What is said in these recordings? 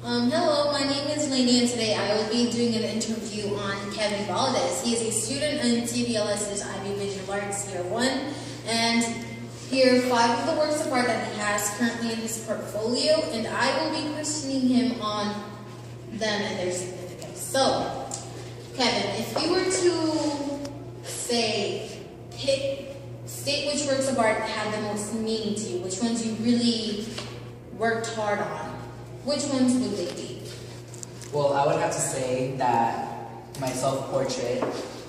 Hello, my name is Lainey, and today I will be doing an interview on Kevin Valdez. He is a student in TVLS's IBVA Arts Year 1, and here are 5 of the works of art that he has currently in his portfolio, and I will be questioning him on them and their significance. So, Kevin, if you were to state which works of art had the most meaning to you, which ones you really worked hard on, which ones would they be? Well, I would have to say that my self-portrait,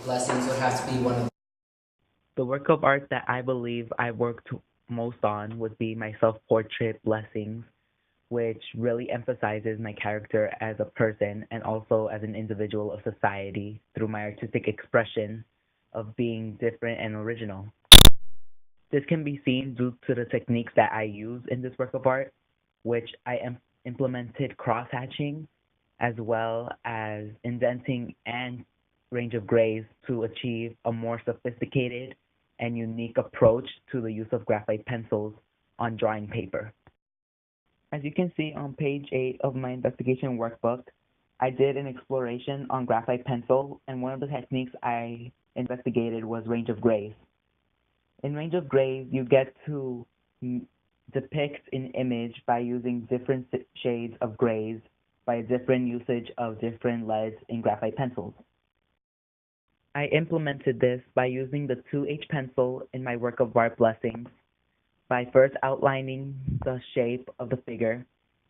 Blessings, would have to be one of The work of art that I believe I worked most on would be my self-portrait, Blessings, which really emphasizes my character as a person and also as an individual of society through my artistic expression of being different and original. This can be seen due to the techniques that I use in this work of art, which I implemented cross-hatching as well as indenting and range of grays to achieve a more sophisticated and unique approach to the use of graphite pencils on drawing paper. As you can see on page 8 of my investigation workbook, I did an exploration on graphite pencil, and one of the techniques I investigated was range of grays. In range of grays, you get to depict an image by using different shades of grays by a different usage of different leads in graphite pencils. I implemented this by using the 2H pencil in my work of art Blessings, by first outlining the shape of the figure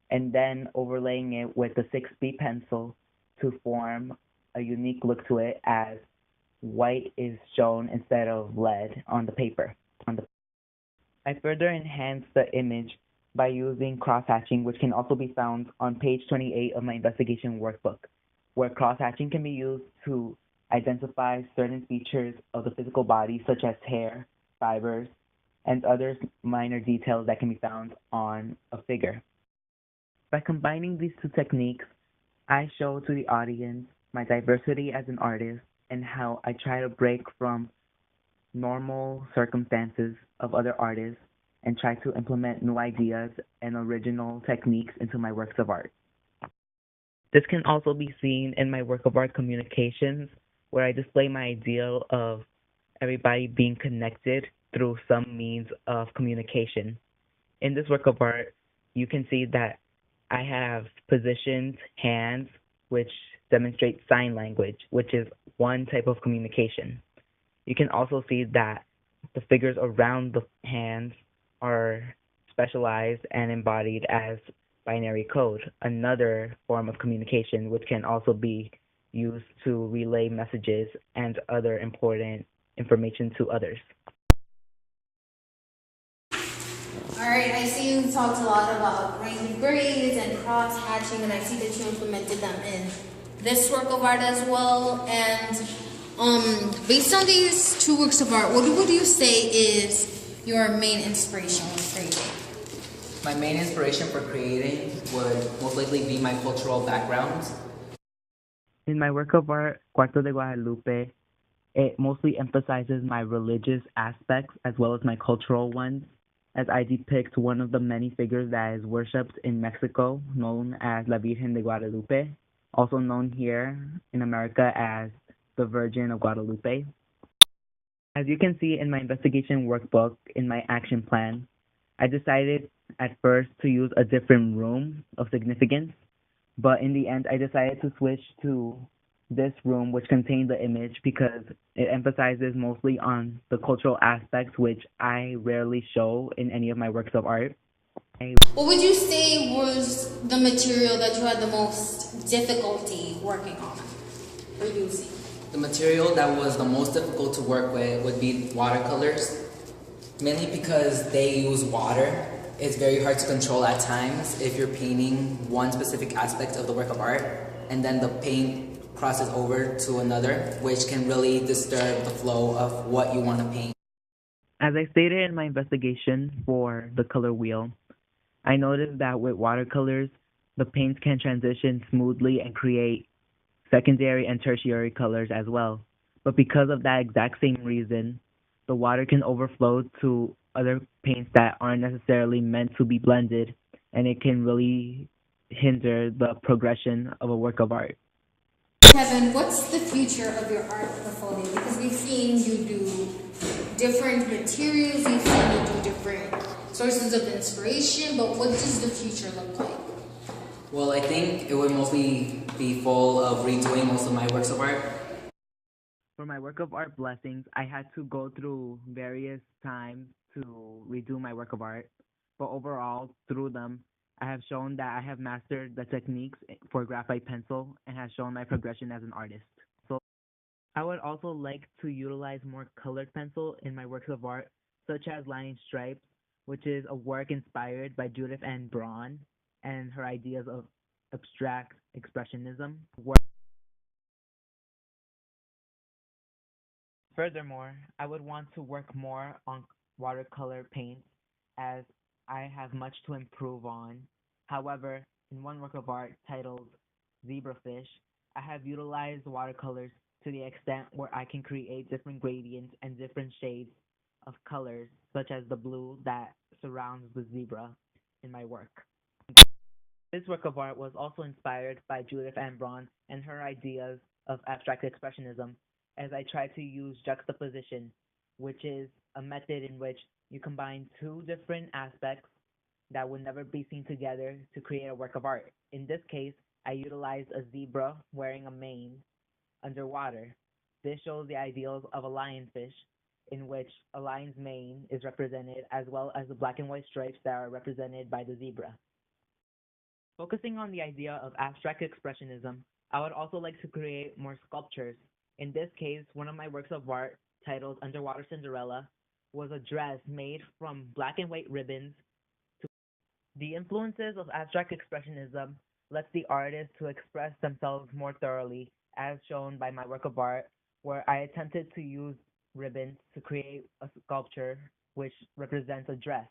and then overlaying it with the 6B pencil to form a unique look to it as white is shown instead of lead on the paper. I further enhanced the image by using cross-hatching, which can also be found on page 28 of my investigation workbook, where cross-hatching can be used to identify certain features of the physical body, such as hair, fibers, and other minor details that can be found on a figure. By combining these two techniques, I show to the audience my diversity as an artist and how I try to break from normal circumstances of other artists and try to implement new ideas and original techniques into my works of art. This can also be seen in my work of art communications, where I display my ideal of everybody being connected through some means of communication. In this work of art, you can see that I have positioned hands, which demonstrate sign language, which is one type of communication. You can also see that the figures around the hands are specialized and embodied as binary code, another form of communication which can also be used to relay messages and other important information to others. Alright, I see you talked a lot about range of grays and cross-hatching, and I see that you implemented them in this work of art as well. And based on these 2 works of art, what would you say is your main inspiration for creating? My main inspiration for creating would most likely be my cultural background. In my work of art, Cuarto de Guadalupe, it mostly emphasizes my religious aspects as well as my cultural ones, as I depict one of the many figures that is worshipped in Mexico, known as La Virgen de Guadalupe, also known here in America as the Virgin of Guadalupe. As you can see in my investigation workbook, in my action plan, I decided at first to use a different room of significance, but in the end I decided to switch to this room which contained the image because it emphasizes mostly on the cultural aspects which I rarely show in any of my works of art. What would you say was the material that you had the most difficulty working on or using? The material that was the most difficult to work with would be watercolors, mainly because they use water. It's very hard to control at times if you're painting one specific aspect of the work of art and then the paint crosses over to another, which can really disturb the flow of what you want to paint. As I stated in my investigation for the color wheel, I noticed that with watercolors, the paints can transition smoothly and create secondary and tertiary colors as well. But because of that exact same reason, the water can overflow to other paints that aren't necessarily meant to be blended, and it can really hinder the progression of a work of art. Kevin, what's the future of your art portfolio? Because we've seen you do different materials, we've seen you do different sources of inspiration, but what does the future look like? Well, I think it would mostly be full of redoing most of my works of art. For my work of art blessings, I had to go through various times to redo my work of art, but overall, through them, I have shown that I have mastered the techniques for graphite pencil and has shown my progression as an artist. So I would also like to utilize more colored pencil in my works of art, such as Lining Stripes, which is a work inspired by Judith Ann Braun and her ideas of abstract expressionism. Furthermore, I would want to work more on watercolor paints as I have much to improve on. However, in one work of art titled Zebrafish, I have utilized watercolors to the extent where I can create different gradients and different shades of colors, such as the blue that surrounds the zebra in my work. This work of art was also inspired by Judith Ann Braun and her ideas of abstract expressionism, as I tried to use juxtaposition, which is a method in which you combine two different aspects that would never be seen together to create a work of art. In this case, I utilized a zebra wearing a mane underwater. This shows the ideals of a lionfish, in which a lion's mane is represented, as well as the black and white stripes that are represented by the zebra. Focusing on the idea of abstract expressionism, I would also like to create more sculptures. In this case, one of my works of art, titled Underwater Cinderella, was a dress made from black and white ribbons. The influences of abstract expressionism lets the artist to express themselves more thoroughly, as shown by my work of art, where I attempted to use ribbons to create a sculpture which represents a dress.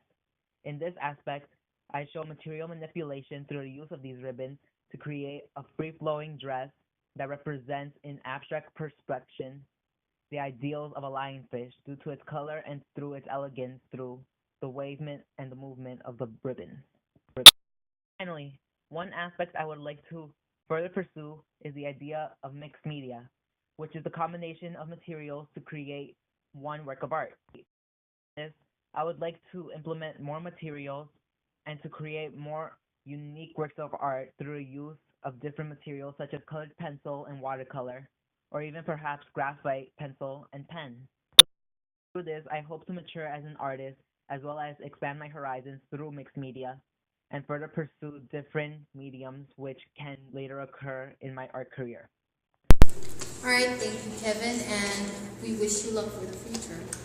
In this aspect, I show material manipulation through the use of these ribbons to create a free-flowing dress that represents in abstract perception the ideals of a lionfish due to its color and through its elegance through the wavement and the movement of the ribbons. Finally, one aspect I would like to further pursue is the idea of mixed media, which is the combination of materials to create one work of art. This, I would like to implement more materials and to create more unique works of art through the use of different materials such as colored pencil and watercolor, or even perhaps graphite pencil and pen. Through this, I hope to mature as an artist as well as expand my horizons through mixed media and further pursue different mediums which can later occur in my art career. All right, thank you, Kevin, and we wish you luck for the future.